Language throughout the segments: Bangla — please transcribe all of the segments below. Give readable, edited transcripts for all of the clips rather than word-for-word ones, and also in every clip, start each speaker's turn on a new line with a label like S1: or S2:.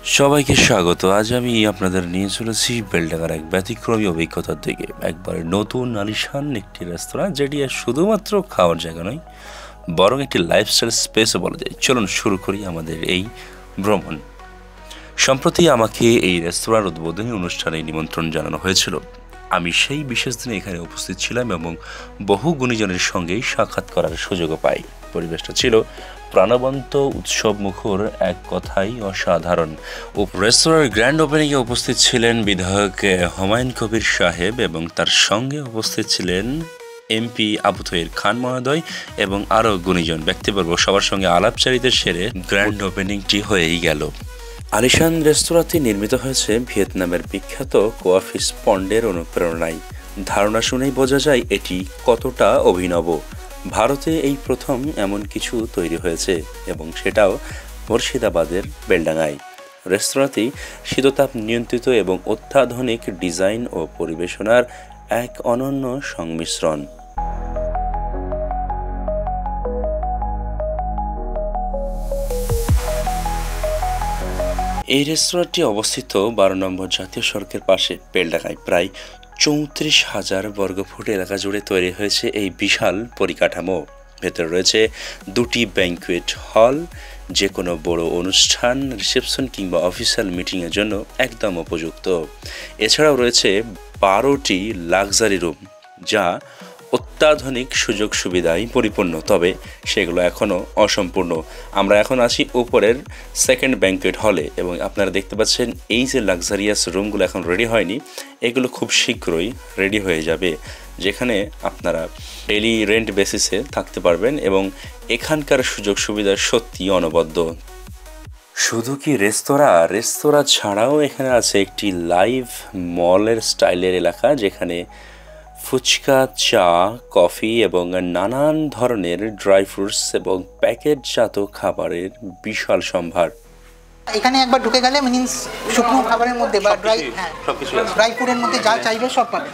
S1: সবাইকে স্বাগত। আজ আমি আপনাদের নিয়ে চলেছি বেলডাঙার এক ব্যতিক্রমী অভিজ্ঞতার দিকে। একবারে নতুন আলিশান একটি রেস্তোরাঁ, যেটি আর শুধুমাত্র খাওয়ার জায়গা নয়, বরং একটি লাইফস্টাইল স্পেসও বলা যায়। চলুন শুরু করি আমাদের এই ভ্রমণ। সম্প্রতি আমাকে এই রেস্তোরাঁর উদ্বোধনী অনুষ্ঠানে নিমন্ত্রণ জানানো হয়েছিল। আমি সেই বিশেষ দিনে এখানে উপস্থিত ছিলাম এবং বহু গুণীজনের সঙ্গেই সাক্ষাৎ করার সুযোগও পাই। পরিবেশটা ছিল প্রাণবন্ত, উৎসব মুখর, এক কথাই অসাধারণ। রেস্তোরাঁর গ্র্যান্ড ওপেনিংয়ে উপস্থিত ছিলেন বিধায়ক হুমায়ুন কবির সাহেব এবং তার সঙ্গে উপস্থিত ছিলেন এমপি আবু তৈর খান মহোদয় এবং আরও গুণীজন ব্যক্তিবর্গ। সবার সঙ্গে আলাপচারিতা সেরে গ্র্যান্ড ওপেনিংটি হয়েই গেল। আলিশান রেস্তোরাঁটি নির্মিত হয়েছে ভিয়েতনামের বিখ্যাত কোয়াফিস পন্ডের অনুপ্রেরণায়। ধারণা শুনেই বোঝা যায় এটি কতটা অভিনব। ভারতে এই প্রথম এমন কিছু তৈরি হয়েছে এবং সেটাও মুর্শিদাবাদের বেলডাঙায়। রেস্তোরাঁটি শীততাপ নিয়ন্ত্রিত এবং অত্যাধুনিক ডিজাইন ও পরিবেশনার এক অনন্য সংমিশ্রণ। এই রেস্তোরাঁটি অবস্থিত 12 নম্বর জাতীয় সড়কের পাশে বেলডাঙায়। প্রায় 34,000 বর্গফুট এলাকা জুড়ে তৈরি হয়েছে এই বিশাল পরিকাঠামো। ভেতরে রয়েছে 2টি ব্যাংকুয়েট হল, যে কোনো বড় অনুষ্ঠান, রিসেপশন কিংবা অফিসিয়াল মিটিংয়ের জন্য একদম উপযুক্ত। এছাড়াও রয়েছে 12টি লাক্সারি রুম, যা অত্যাধুনিক সুযোগ সুবিধায় পরিপূর্ণ, তবে সেগুলো এখনও অসম্পূর্ণ। আমরা এখন আছি উপরের সেকেন্ড ব্যাংকুয়েট হলে এবং আপনারা দেখতে পাচ্ছেন এই যে লাক্সারিয়াস রুমগুলো এখন রেডি হয়নি, এগুলো খুব শীঘ্রই রেডি হয়ে যাবে, যেখানে আপনারা ডেইলি রেন্ট বেসিসে থাকতে পারবেন এবং এখানকার সুযোগ সুবিধা সত্যি অনবদ্য। শুধু কি রেস্তোরাঁ ছাড়াও এখানে আছে একটি লাইভ মলের স্টাইলের এলাকা, যেখানে ফুচকা, চা, কফি এবং নানান ধরনের ড্রাই ফ্রুটস এবং প্যাকেটজাত খাবারের বিশাল সম্ভার।
S2: এখানে একবার ঢুকে গেলে মিনস শুকনো খাবারের মধ্যে বা ড্রাই ফুডের মধ্যে যা চাইবে সব পাবে।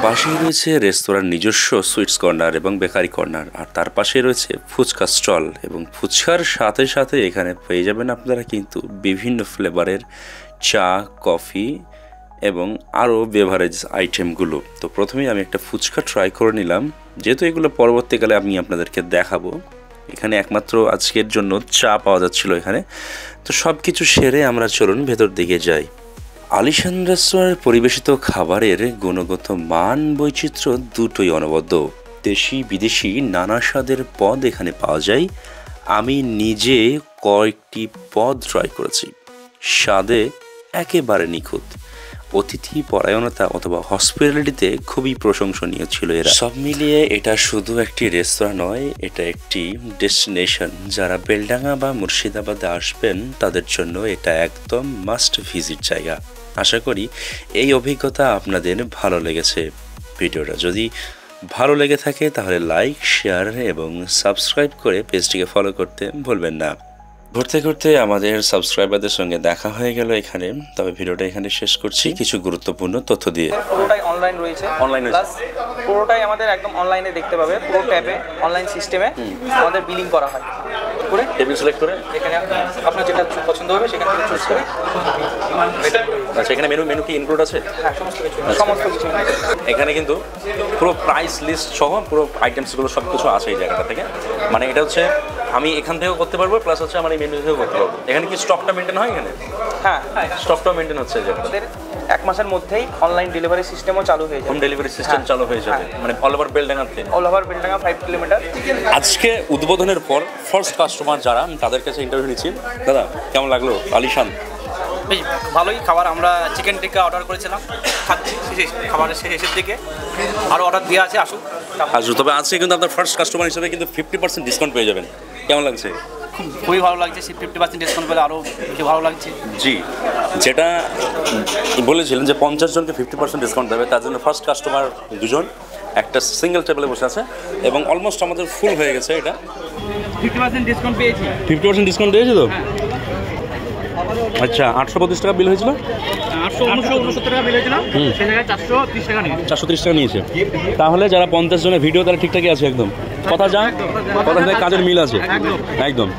S1: পাশেই রয়েছে রেস্তোরাঁর নিজস্ব সুইটস কর্নার এবং বেকারি কর্নার, আর তার পাশে রয়েছে ফুচকা স্টল এবং ফুচকার সাথে সাথে এখানে পেয়ে যাবেন আপনারা কিন্তু বিভিন্ন ফ্লেভারের চা, কফি এবং আরও বেভারেজ আইটেমগুলো। তো প্রথমেই আমি একটা ফুচকা ট্রাই করে নিলাম, যেহেতু এগুলো পরবর্তীকালে আমি আপনাদেরকে দেখাবো। এখানে একমাত্র আজকের জন্য চা পাওয়া যাচ্ছিল এখানে। তো সব কিছু সেরে আমরা চলুন ভেতর দিকে যাই। আলিশান রেস্তোরাঁর পরিবেশিত খাবারের গুণগত মান, বৈচিত্র্য দুটোই অনবদ্য। দেশি বিদেশি নানা স্বাদের পদ এখানে পাওয়া যায়। আমি নিজে কয়েকটি পদ ট্রাই করেছি, স্বাদে একেবারে নিখুঁত। অতিথি পরায়ণতা অথবা হসপিটালিটিতে খুবই প্রশংসনীয় ছিল এরা। সব মিলিয়ে এটা শুধু একটি রেস্তোরাঁ নয়, এটা একটি ডেস্টিনেশন। যারা বেলডাঙা বা মুর্শিদাবাদে আসবেন তাদের জন্য এটা একদম মাস্ট ভিজিট জায়গা। আশা করি এই অভিজ্ঞতা আপনাদের ভালো লেগেছে। ভিডিওটা যদি ভালো লেগে থাকে তাহলে লাইক, শেয়ার এবং সাবস্ক্রাইব করে পেজটিকে ফলো করতে ভুলবেন না। ঘুরতে ঘুরতে আমাদের সাবস্ক্রাইবারদের সঙ্গে দেখা হয়ে গেল এখানে। তবে ভিডিওটা এখানে শেষ করছি কিছু গুরুত্বপূর্ণ তথ্য দিয়ে।
S3: পুরোটাই অনলাইন রয়েছে, প্লাস পুরোটাই আমাদের একদম অনলাইনে দেখতে পাবে। পুরো ট্যাবে অনলাইন সিস্টেমে আমাদের বিলিং করা হয়। করে টেবিল সিলেক্ট করে এখানে আপনার যেটা পছন্দ হবে সেখান থেকে চুজ করে।
S1: আচ্ছা, এখানে মেনু কি ইনক্লুড আছে?
S3: হ্যাঁ, সমস্ত কিছু।
S1: এখানে কিন্তু পুরো প্রাইস লিস্ট সহ পুরো আইটেমসগুলো সব কিছু আছে এই জায়গাটা থেকে। মানে এটা হচ্ছে আমি এখান থেকেও করতে পারবো, প্লাস হচ্ছে আমার এই মেনু থেকেও করতে পারবো। এখানে কি স্টকটা মেনটেন হয়? এখানে
S3: হ্যাঁ,
S1: স্টকটাও মেনটেন হচ্ছে।
S3: আমাদের 1 মাসের মধ্যেই অনলাইন ডেলিভারি সিস্টেমও চালু হয়ে যাবে।
S1: হোম ডেলিভারি সিস্টেম চালু হয়ে যাবে, মানে অল ওভার বেলডাঙাতে।
S3: All over Beldanga 5 kilometre.
S1: আজকে উদ্বোধনের পর ফার্স্ট কাস্টমার যারা, আমি তাদের কাছে ইন্টারভিউ নিচ্ছি। দাদা, কেমন লাগলো আলিশান?
S4: বেশ ভালোই খাবার। আমরা চিকেন টিক্কা অর্ডার করেছিলাম, খাচ্ছি খাবারের শেষের দিকে। আরও অর্ডার দেওয়া আছে, আসুন।
S1: তবে আজকে কিন্তু আপনার ফার্স্ট কাস্টমার হিসেবে কিন্তু 50% ডিসকাউন্ট পেয়ে যাবেন। কেমন লাগছে?
S4: খুবই ভালো লাগছে। 50% ডিসকাউন্ট পেলে আরও বেশি ভালো লাগছে।
S1: জি, যেটা বলেছিলেন যে 50 জনকে 50% ডিসকাউন্ট দেবে, তার জন্য ফার্স্ট কাস্টমার 2 জন একটা সিঙ্গেল টেবিলে বসে আছে এবং অলমোস্ট আমাদের ফুল হয়ে গেছে। এটা
S4: 50% ডিসকাউন্ট পেয়েছি।
S1: 50% ডিসকাউন্ট দিয়েছে তো? আচ্ছা, 825 টাকা বিল হয়েছিল।
S4: 869 টাকা বিল হয়েছিল, সেই জায়গায় 430 টাকা নিয়েছে।
S1: 430 টাকা নিয়েছে। তাহলে যারা 50 জনের ভিডিও, তারা ঠিকঠাকই আছে একদম। কথা যা, কথা কাজের মিল আছে একদম।